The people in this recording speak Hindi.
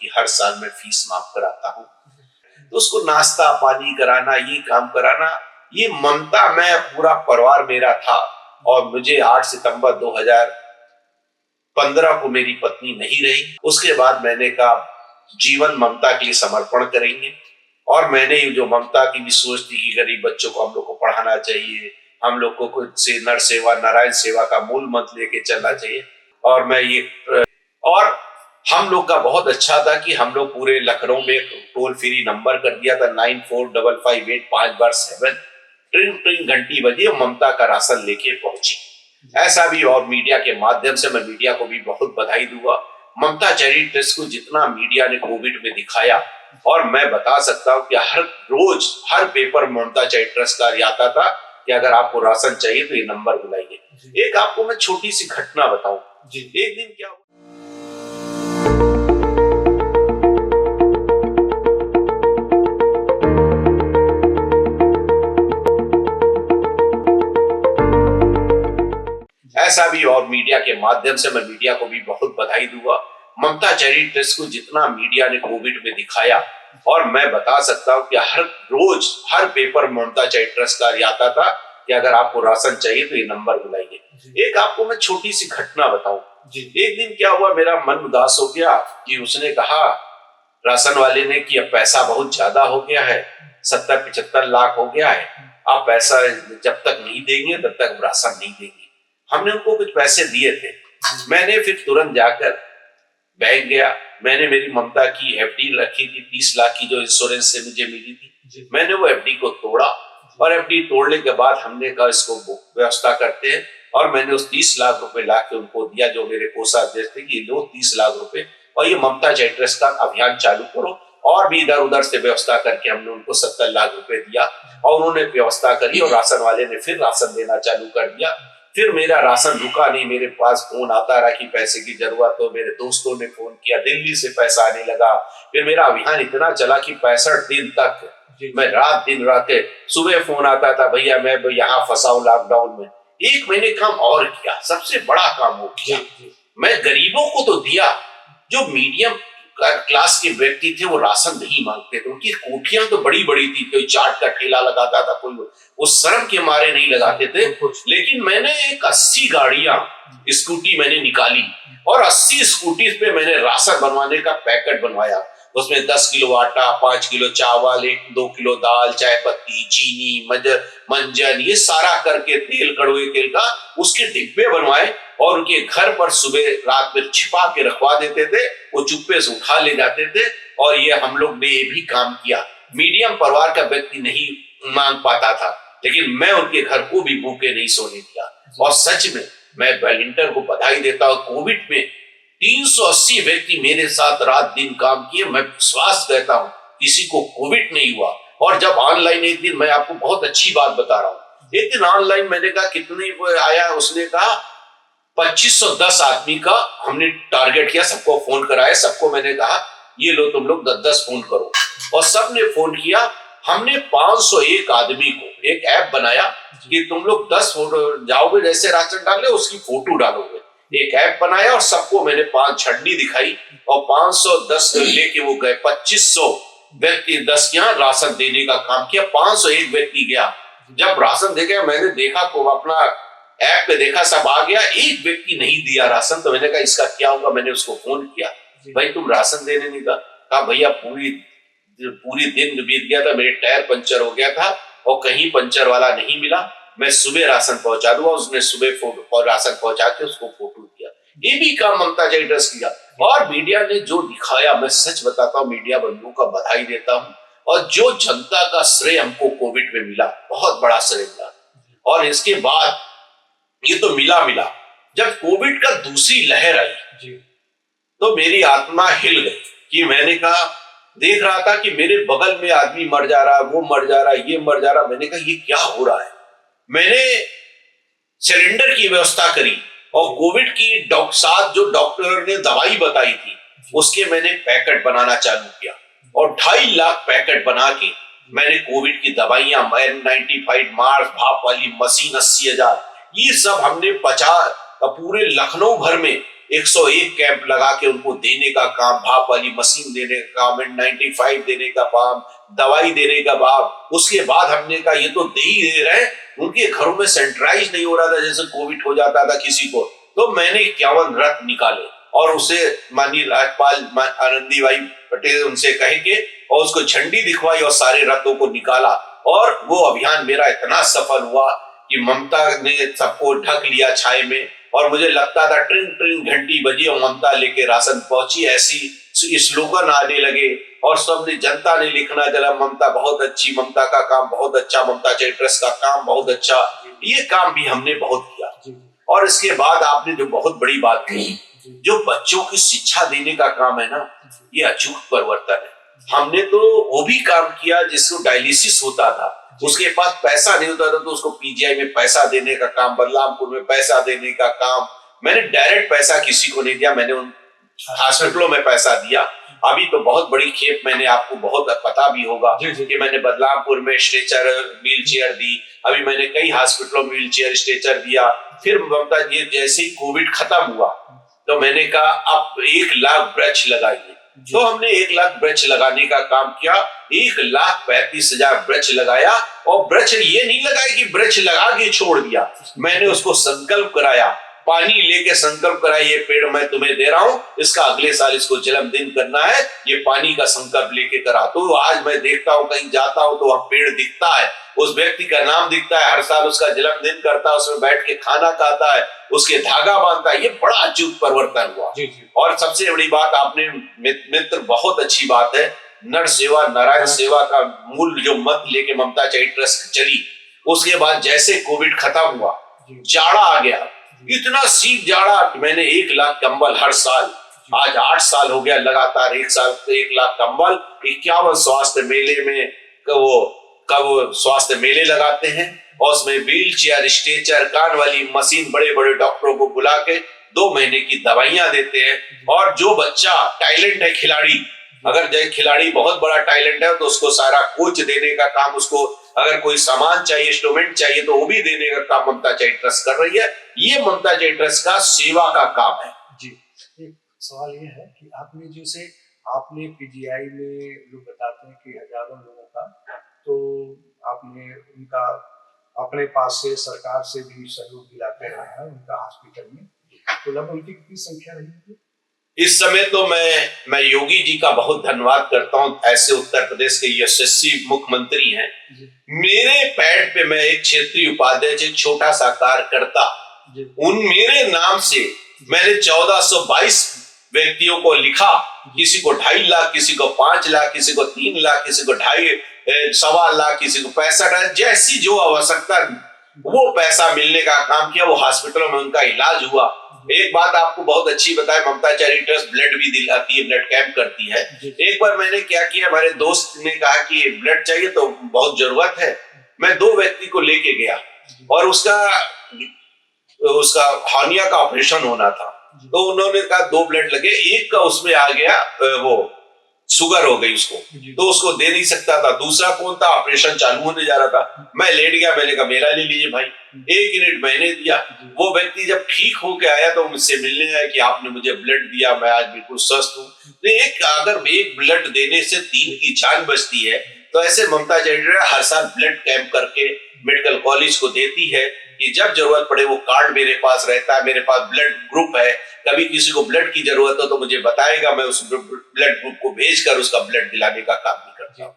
उनकी हर साल मैं फीस माफ कराता हूँ। तो उसको नाश्ता पानी कराना, ये काम कराना, ये ममता, मैं पूरा परिवार मेरा था। और मुझे 8 सितंबर 2015 को मेरी पत्नी नहीं रही। उसके बाद मैंने कहा जीवन ममता के लिए समर्पण करेंगे। और मैंने ये जो ममता की भी सोच थी कि गरीब बच्चों को हम लोग को पढ़ाना चाहिए, हम लोग को कुछ से नर सेवा नारायण सेवा का मूल मंत्र लेके चलना चाहिए। और मैं ये और हम लोग का बहुत अच्छा था कि हम लोग पूरे लखनऊ में टोल फ्री नंबर कर दिया था 945585 ट्रिंग ट्रिंग घंटी बजी और ममता का राशन लेके पहुंची। ऐसा भी, और मीडिया के माध्यम से मैं मीडिया को भी बहुत बधाई दूंगा। ममता चैरिटी ट्रस्ट को जितना मीडिया ने कोविड में दिखाया, और मैं बता सकता हूं कि हर रोज हर पेपर ममता चैरिटी ट्रस्ट का आता था कि अगर आपको राशन चाहिए तो ये नंबर बुलाइए। एक आपको मैं छोटी सी घटना बताऊं। एक दिन क्या हुआ, ऐसा भी, और मीडिया के माध्यम से मैं मीडिया को भी बहुत बधाई दूंगा। ममता चैरिटी ट्रस्ट को जितना मीडिया ने कोविड में दिखाया, और मैं बता सकता हूं कि हर रोज हर पेपर ममता चैरिटी ट्रस्ट का आता था कि अगर आपको राशन चाहिए तो ये नंबर बुलाइए। एक आपको मैं छोटी सी घटना बताऊं। एक दिन क्या हुआ, मेरा मन उदास हो गया कि उसने कहा, राशन वाले ने, कि अब पैसा बहुत ज्यादा हो गया है, 70-75 लाख हो गया है, आप पैसा जब तक नहीं देंगे तब तक राशन नहीं देंगे। हमने उनको कुछ पैसे दिए थे। मैंने फिर तुरंत जाकर बैंक गया। मैंने मेरी ममता की एफडी रखी थी 30 लाख की, जो इंश्योरेंस से मुझे मिली थी। मैंने वो एफडी को तोड़ा, और एफडी तोड़ने के बाद हमने कहा इसको व्यवस्था करते हैं, और मैंने उस 30 लाख रुपए ला के उनको दिया, जो मेरे कोषाध्यक्ष थे, कि लो 30 लाख रुपए, और ये ममता चैरिटी ट्रस्ट का अभियान चालू करो। और भी इधर उधर से व्यवस्था करके हमने उनको 70 लाख रुपए दिया, और उन्होंने व्यवस्था करी, और राशन वाले ने फिर राशन देना चालू कर दिया। फिर मेरा राशन रुका नहीं, मेरे पास फोन आता रहा कि पैसे की जरूरत हो। मेरे दोस्तों ने फोन किया, दिल्ली से पैसा आने लगा। फिर मेरा अभियान इतना चला कि 65 दिन तक मैं रात दिन रहते, सुबह फोन आता था, भैया मैं यहाँ फंसा हूं लॉकडाउन में। एक महीने काम और किया, सबसे बड़ा काम वो किया, मैं गरीबों को तो दिया। जो मीडियम क्लास के व्यक्ति थे वो राशन नहीं मांगते थे, उनकी कोठियां तो बड़ी बड़ी थी, कोई चाट का ठेला लगाता था, कोई वो शर्म के मारे नहीं लगाते थे। लेकिन मैंने एक 80 गाड़ियां स्कूटी मैंने निकाली, और 80 स्कूटी पे मैंने राशन बनवाने का पैकेट बनवाया। उसमें 10 किलो आटा, 5 किलो चावल, 1-2 किलो दाल, चाय पत्ती, चीनी, मंजन, ये सारा करके तेल, कड़वे तेल का उसके डिब्बे बनवाए, और उनके घर पर सुबह रात में छिपा के रखवा देते थे। वो चुप्पे से उठा ले जाते थे। और ये हम लोग ने ये भी काम किया। मीडियम परिवार का व्यक्ति नहीं मांग पाता था, लेकिन मैं उनके घर को भी भूखे नहीं सोने दिया। और सच में मैं वॉलंटियर को बधाई देता हूँ। कोविड में 380 व्यक्ति मेरे साथ रात दिन काम किए। मैं विश्वास करता हूँ किसी को कोविड नहीं हुआ। और जब ऑनलाइन, एक दिन मैं आपको बहुत अच्छी बात बता रहा हूँ, एक दिन ऑनलाइन मैंने कहा कितने आया, उसने कहा 2510 आदमी का हमने टारगेट किया, सबको फोन कराया। सबको मैंने कहा ये लो तुम लोग 10-10 फोन करो, और सबने फोन किया। हमने 501 आदमी को एक ऐप बनाया कि तुम लोग 10 फोटो जाओगे, जैसे राशन डाले उसकी फोटो डालोगे। एक ऐप बनाया, और सबको मैंने 5 झंडी दिखाई, और 510 लेके वो गए। 2500 व्यक्ति 10 यहाँ राशन देने का काम किया। 501 व्यक्ति गया। जब राशन दे गया, मैंने देखा को अपना ऐप पे देखा, सब आ गया, एक व्यक्ति नहीं दिया राशन। तो मैंने कहा इसका क्या होगा। मैंने उसको फोन किया, भाई तुम राशन देने नहीं गया। कहा भैया पूरी दिन बीत गया था, मेरे टायर पंचर हो गया था, और कहीं पंचर वाला नहीं मिला। मैं सुबह राशन पहुंचा दूंगा। उसने सुबह फोटो और राशन पहुंचा के उसको फोटो दिया। ये भी काम ममता चैरिटी ट्रस्ट किया। और मीडिया ने जो दिखाया, मैं सच बताता हूँ, मीडिया बंधुओं का बधाई देता हूँ। और जो जनता का श्रेय हमको कोविड में मिला, बहुत बड़ा श्रेय मिला। और इसके बाद ये तो मिला, जब कोविड का दूसरी लहर आई तो मेरी आत्मा हिल गई कि मैंने कहा, देख रहा था कि मेरे बगल में आदमी मर जा रहा, वो मर जा रहा, ये मर जा रहा। मैंने कहा ये क्या हो रहा है। मैंने सिलेंडर की व्यवस्था करी, और कोविड की साथ जो डॉक्टर ने दवाई बताई थी उसके मैंने पैकेट बनाना चालू किया, और 2.5 लाख पैकेट बना के मैंने कोविड की दवाइयां, N95 मार्स, भाप वाली मशीन 80,000, ये सब हमने पूरे लखनऊ भर में 101 कैंप लगा के उनको देने का काम, भाप वाली मशीन देने का काम, N95 देने का काम, दवाई देने का काम। उसके बाद हमने कहा ये तो दे ही दे रहे हैं, उनके घरों में सैनिटाइज नहीं हो रहा था जैसे कोविड हो जाता था किसी को। तो मैंने 51 रथ निकाले और उसे माननीय राज्यपाल आनंदीबाई पटेल उनसे कह के और उसको झंडी दिखवाई और सारे रथों को निकाला। और वो अभियान मेरा इतना सफल हुआ कि ममता ने सबको ढक लिया छाए में, और मुझे लगता था ट्रिंग ट्रिंग घंटी बजी और ममता लेके राशन पहुंची, ऐसी स्लोगन आने लगे और सबने जनता ने लिखना चला ममता बहुत अच्छी, ममता का काम बहुत अच्छा, ममता चैरिटेबल का काम बहुत अच्छा। ये काम भी हमने बहुत किया। और इसके बाद आपने जो बहुत बड़ी बात कही, जो बच्चों की शिक्षा देने का काम है ना, ये अचूक परिवर्तन है। हमने तो वो भी काम किया जिसको डायलिसिस होता था, उसके पास पैसा नहीं होता था तो उसको पीजीआई में पैसा देने का काम, बलरामपुर में पैसा देने का काम। मैंने डायरेक्ट पैसा किसी को नहीं दिया, मैंने उन हॉस्पिटलों में पैसा दिया। अभी तो बहुत बड़ी खेप, मैंने आपको बहुत पता भी होगा कि मैंने बदलामपुर में स्ट्रेचर व्हील चेयर दी, अभी मैंने कई हॉस्पिटलों में व्हील चेयर स्ट्रेचर दिया। फिर ममता जी जैसे ही कोविड खत्म हुआ तो मैंने कहा अब 1 लाख वृक्ष लगाइए, तो हमने 1 लाख वृक्ष लगाने का काम किया। 1,35,000 वृक्ष लगाया, और वृक्ष ये नहीं लगाया कि वृक्ष लगा के छोड़ दिया, मैंने उसको संकल्प कराया, पानी लेके संकल्प कराया, ये पेड़ मैं तुम्हें दे रहा हूं, इसका अगले साल इसको जन्मदिन करना है, ये पानी का संकल्प लेके करा। तो आज मैं देखता हूं कहीं जाता हूं तो वहां पेड़ दिखता है, उस व्यक्ति का नाम दिखता है, हर साल उसका जन्मदिन करता है, उसमें बैठ के खाना खाता है, उसके धागा बांधता है। ये बड़ा अचूक परिवर्तन हुआ। और सबसे बड़ी बात आपने मित्र, बहुत अच्छी बात है, नर सेवा नारायण सेवा का मूल जो मत लेके ममता चैरिटेबल ट्रस्ट चली, उसके बाद जैसे कोविड खत्म हुआ, जाड़ा आ गया, इतना सीख जाड़ा कि मैंने 1 लाख कंबल हर साल, आज 8 साल हो गया लगातार, 1 साल 1 लाख कंबल, 51 स्वास्थ्य मेले में कब स्वास्थ्य मेले लगाते हैं, और उसमें व्हील चेयर स्ट्रेचर कान वाली मशीन बड़े बड़े डॉक्टरों को बुला के 2 महीने की दवाइयां देते हैं। और जो बच्चा टैलेंट है, खिलाड़ी, अगर जो खिलाड़ी बहुत बड़ा टैलेंट है तो उसको सारा कोच देने का काम, उसको अगर कोई सामान चाहिए, इंस्ट्रूमेंट चाहिए तो वो भी देने का काम ममता चैरिटेबल ट्रस्ट कर रही है। ये ममता चैरिटेबल ट्रस्ट का सेवा का काम है। जी, एक सवाल ये है कि आपने जैसे आपने पीजीआई में लोग बताते हैं कि हजारों लोगों का, तो आपने उनका अपने पास से सरकार से भी सहयोग दिलाते रहे हैं उनका हॉस्पिटल में, तो लगभग उनकी कितनी संख्या रही है? इस समय तो मैं योगी जी का बहुत धन्यवाद करता हूं, ऐसे उत्तर प्रदेश के यशस्वी मुख्यमंत्री हैं। मेरे पैड पे मैं एक क्षेत्रीय उपाध्यक्ष, एक छोटा सा कार्यकर्ता, उन मेरे नाम से मैंने 1422 व्यक्तियों को लिखा, किसी को 2.5 लाख, किसी को 5 लाख, किसी को 3 लाख, किसी को 2.5 लाख, किसी को 65,000, जैसी जो आवश्यकता वो पैसा मिलने का काम किया। वो हॉस्पिटलों में उनका इलाज हुआ। एक बात आपको बहुत अच्छी बताए, ममता चैरिटेबल ट्रस्ट ब्लड भी दिलाती है, ब्लड कैंप करती है। एक बार मैंने क्या किया, हमारे दोस्त ने कहा कि ब्लड चाहिए तो बहुत जरूरत है, मैं 2 व्यक्ति को लेके गया और उसका हार्निया का ऑपरेशन होना था, तो उन्होंने कहा 2 ब्लड लगे, एक का उसमें आ गया वो शुगर हो गई उसको, तो उसको दे नहीं सकता था। दूसरा कौन था, ऑपरेशन चालू होने जा रहा था, मैं लेट गया, मैंने कहा मेरा ले लीजिए भाई। 1 यूनिट मैंने दिया। वो व्यक्ति जब ठीक होके आया तो मुझसे मिलने आया कि आपने मुझे ब्लड दिया, मैं आज बिल्कुल स्वस्थ हूँ। तो अगर एक ब्लड देने से 3 की जान बचती है, तो ऐसे ममता चैरिटेबल हर साल ब्लड कैंप करके मेडिकल कॉलेज को देती है कि जब जरूरत पड़े, वो कार्ड मेरे पास रहता है, मेरे पास ब्लड ग्रुप है, कभी किसी को ब्लड की जरूरत हो तो मुझे बताएगा, मैं उस ब्लड ग्रुप को भेजकर उसका ब्लड दिलाने का काम भी करता हूँ।